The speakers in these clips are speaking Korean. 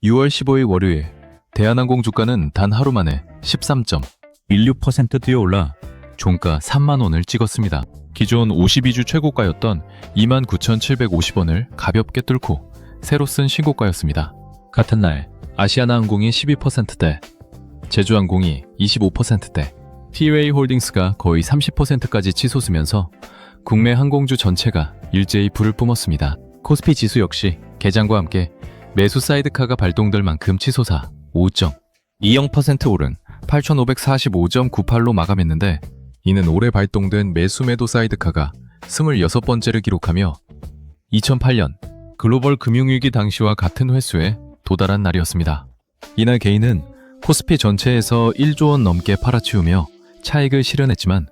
6월 15일 월요일 대한항공 주가는 단 하루 만에 13.16% 뛰어올라 종가 3만 원을 찍었습니다. 기존 52주 최고가였던 29,750원을 가볍게 뚫고 새로 쓴 신고가였습니다. 같은 날 아시아나항공이 12%대, 제주항공이 25%대, 티웨이 홀딩스가 거의 30%까지 치솟으면서 국내 항공주 전체가 일제히 불을 뿜었습니다. 코스피 지수 역시 개장과 함께 매수 사이드카가 발동될 만큼 치솟아 5.20% 오른 8,545.98로 마감했는데, 이는 올해 발동된 매수 매도 사이드카가 26번째를 기록하며 2008년 글로벌 금융위기 당시와 같은 횟수에 도달한 날이었습니다. 이날 개인은 코스피 전체에서 1조 원 넘게 팔아치우며 차익을 실현했지만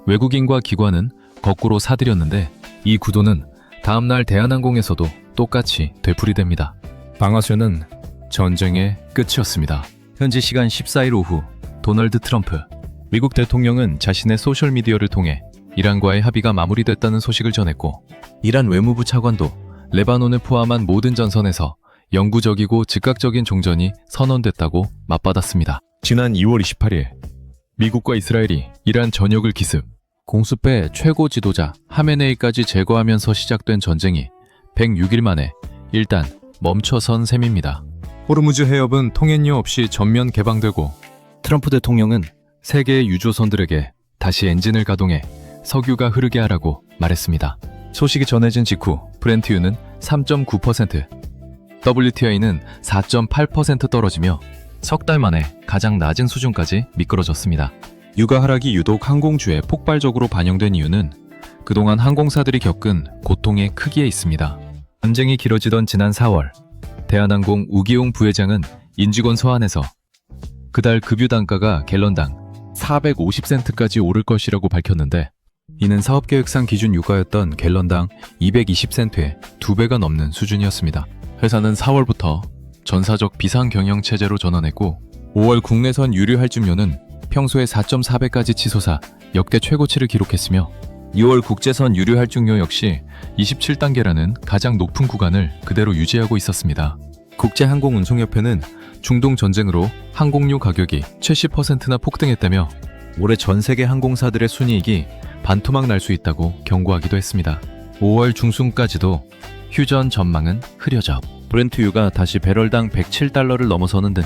외국인과 기관은 거꾸로 사들였는데, 이 구도는 다음날 대한항공에서도 똑같이 되풀이됩니다. 방아쇠는 전쟁의 끝이었습니다. 현지 시간 14일 오후 도널드 트럼프 미국 대통령은 자신의 소셜미디어를 통해 이란과의 합의가 마무리됐다는 소식을 전했고, 이란 외무부 차관도 레바논을 포함한 모든 전선에서 영구적이고 즉각적인 종전이 선언됐다고 맞받았습니다. 지난 2월 28일 미국과 이스라엘이 이란 전역을 기습, 공수배 최고 지도자 하메네이까지 제거하면서 시작된 전쟁이 106일 만에 일단 멈춰선 셈입니다. 호르무즈 해협은 통행료 없이 전면 개방되고, 트럼프 대통령은 세계의 유조선들에게 다시 엔진을 가동해 석유가 흐르게 하라고 말했습니다. 소식이 전해진 직후 브렌트유는 3.9%, WTI는 4.8% 떨어지며 석 달 만에 가장 낮은 수준까지 미끄러졌습니다. 유가 하락이 유독 항공주에 폭발적으로 반영된 이유는 그동안 항공사들이 겪은 고통의 크기에 있습니다. 전쟁이 길어지던 지난 4월, 대한항공 우기용 부회장은 인직원 서한에서 그달 급유 단가가 갤런당 450센트까지 오를 것이라고 밝혔는데, 이는 사업계획상 기준 유가였던 갤런당 220센트의 2배가 넘는 수준이었습니다. 회사는 4월부터 전사적 비상경영체제로 전환했고, 5월 국내선 유류 할증료는 평소에 4.4배까지 치솟아 역대 최고치를 기록했으며, 2월 국제선 유류 할증료 역시 27단계라는 가장 높은 구간을 그대로 유지하고 있었습니다. 국제항공운송협회는 중동 전쟁으로 항공료 가격이 70%나 폭등했다며 올해 전 세계 항공사들의 순이익이 반토막 날 수 있다고 경고하기도 했습니다. 5월 중순까지도 휴전 전망은 흐려져 브렌트유가 다시 배럴당 107달러를 넘어서는 등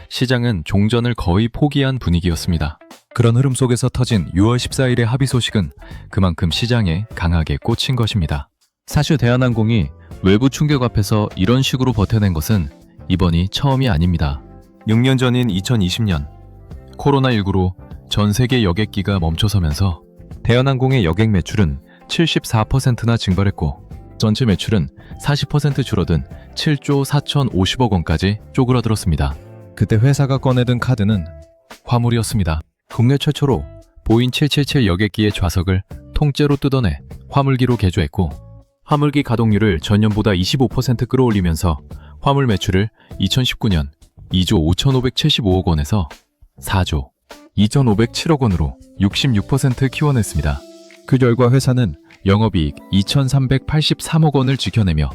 시장은 종전을 거의 포기한 분위기였습니다. 그런 흐름 속에서 터진 6월 14일의 합의 소식은 그만큼 시장에 강하게 꽂힌 것입니다. 사실 대한항공이 외부 충격 앞에서 이런 식으로 버텨낸 것은 이번이 처음이 아닙니다. 6년 전인 2020년 코로나19로 전 세계 여객기가 멈춰서면서 대한항공의 여객 매출은 74%나 증발했고, 전체 매출은 40% 줄어든 7조 4,050억 원까지 쪼그라들었습니다. 그때 회사가 꺼내든 카드는 화물이었습니다. 국내 최초로 보잉 777 여객기의 좌석을 통째로 뜯어내 화물기로 개조했고, 화물기 가동률을 전년보다 25% 끌어올리면서 화물 매출을 2019년 2조 5,575억 원에서 4조 2,507억 원으로 66% 키워냈습니다. 그 결과 회사는 영업이익 2,383억 원을 지켜내며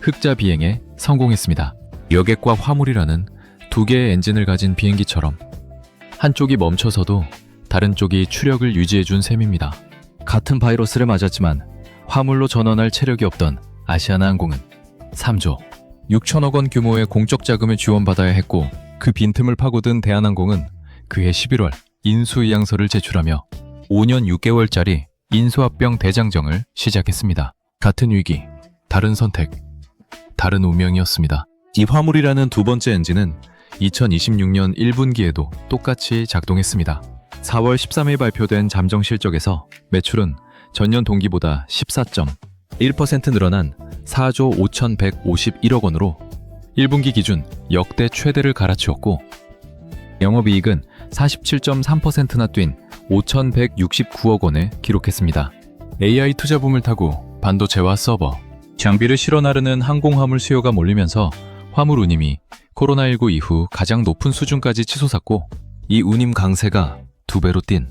흑자 비행에 성공했습니다. 여객과 화물이라는 두 개의 엔진을 가진 비행기처럼 한쪽이 멈춰서도 다른 쪽이 추력을 유지해준 셈입니다. 같은 바이러스를 맞았지만 화물로 전환할 체력이 없던 아시아나항공은 3조 6천억 원 규모의 공적 자금을 지원받아야 했고, 그 빈틈을 파고든 대한항공은 그해 11월 인수이양서를 제출하며 5년 6개월짜리 인수합병 대장정을 시작했습니다. 같은 위기, 다른 선택, 다른 운명이었습니다. 이 화물이라는 두 번째 엔진은 2026년 1분기에도 똑같이 작동했습니다. 4월 13일 발표된 잠정 실적에서 매출은 전년 동기보다 14.1% 늘어난 4조 5,151억 원으로 1분기 기준 역대 최대를 갈아치웠고, 영업이익은 47.3%나 뛴 5,169억 원을 기록했습니다. AI 투자붐을 타고 반도체와 서버, 장비를 실어 나르는 항공화물 수요가 몰리면서 화물 운임이 코로나19 이후 가장 높은 수준까지 치솟았고, 이 운임 강세가 2배로 뛴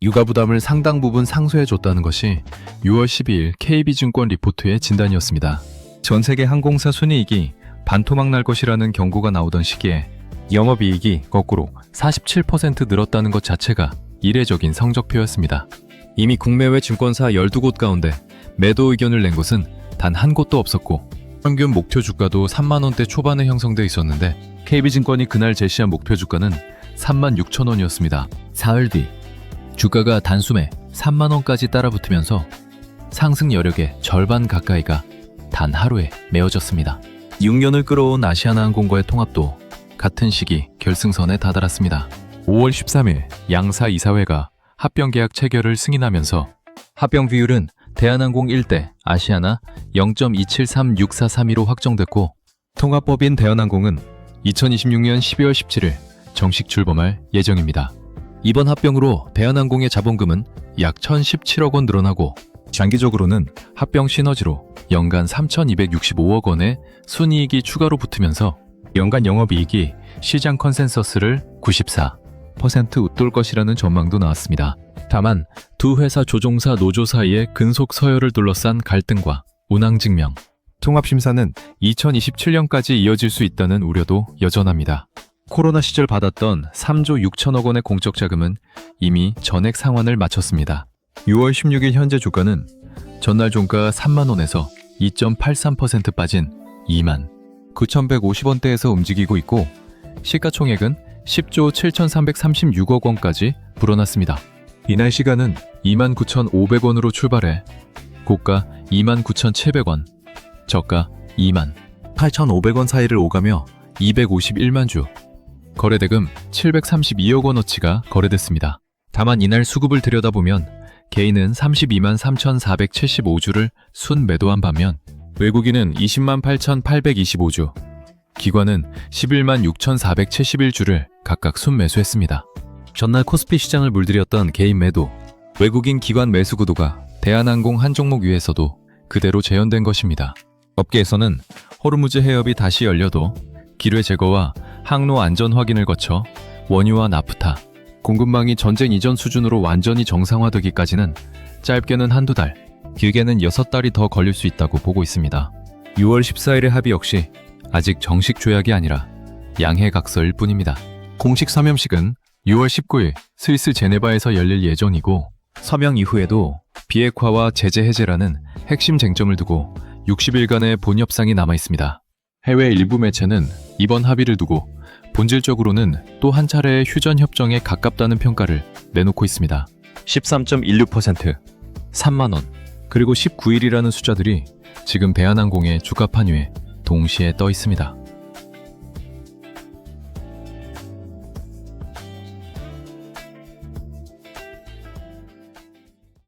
유가 부담을 상당 부분 상쇄해줬다는 것이 6월 12일 KB증권 리포트의 진단이었습니다. 전 세계 항공사 순이익이 반토막 날 것이라는 경고가 나오던 시기에 영업이익이 거꾸로 47% 늘었다는 것 자체가 이례적인 성적표였습니다. 이미 국내외 증권사 12곳 가운데 매도 의견을 낸 곳은 단 한 곳도 없었고 평균 목표 주가도 3만원대 초반에 형성돼 있었는데 KB증권이 그날 제시한 목표 주가는 36,000원이었습니다. 사흘 뒤 주가가 단숨에 3만원까지 따라붙으면서 상승 여력의 절반 가까이가 단 하루에 메어졌습니다. 6년을 끌어온 아시아나항공과의 통합도 같은 시기 결승선에 다다랐습니다. 5월 13일 양사 이사회가 합병 계약 체결을 승인하면서 합병 비율은 대한항공 1대 아시아나 0.2736432로 확정됐고 통합법인 대한항공은 2026년 12월 17일 정식 출범할 예정입니다. 이번 합병으로 대한항공의 자본금은 약 1,017억 원 늘어나고 장기적으로는 합병 시너지로 연간 3,265억 원의 순이익이 추가로 붙으면서 연간 영업이익이 시장 컨센서스를 94% 웃돌 것이라는 전망도 나왔습니다. 다만 두 회사 조종사 노조 사이의 근속 서열을 둘러싼 갈등과 운항증명, 통합심사는 2027년까지 이어질 수 있다는 우려도 여전합니다. 코로나 시절 받았던 3조 6천억 원의 공적 자금은 이미 전액 상환을 마쳤습니다. 6월 16일 현재 주가는 전날 종가 3만원에서 2.83% 빠진 2만 9,150원대에서 움직이고 있고 시가총액은 10조 7,336억 원까지 불어났습니다. 이날 시가는 29,500원으로 출발해 고가 29,700원, 저가 28,500원 사이를 오가며 251만 주, 거래대금 732억 원어치가 거래됐습니다. 다만 이날 수급을 들여다보면 개인은 32만 3,475주를 순매도한 반면 외국인은 20만 8,825주, 기관은 11만 6,471주를 각각 순매수했습니다. 전날 코스피 시장을 물들였던 개인 매도, 외국인 기관 매수 구도가 대한항공 한 종목 위에서도 그대로 재현된 것입니다. 업계에서는 호르무즈 해협이 다시 열려도 기뢰 제거와 항로 안전 확인을 거쳐 원유와 나프타, 공급망이 전쟁 이전 수준으로 완전히 정상화되기까지는 짧게는 한두 달, 길게는 6달이 더 걸릴 수 있다고 보고 있습니다. 6월 14일의 합의 역시 아직 정식 조약이 아니라 양해각서일 뿐입니다. 공식 서명식은 6월 19일 스위스 제네바에서 열릴 예정이고 서명 이후에도 비핵화와 제재 해제라는 핵심 쟁점을 두고 60일간의 본협상이 남아 있습니다. 해외 일부 매체는 이번 합의를 두고 본질적으로는 또 한 차례의 휴전 협정에 가깝다는 평가를 내놓고 있습니다. 13.16%, 3만원, 그리고 19일이라는 숫자들이 지금 대한항공의 주가 판유에 동시에 떠 있습니다.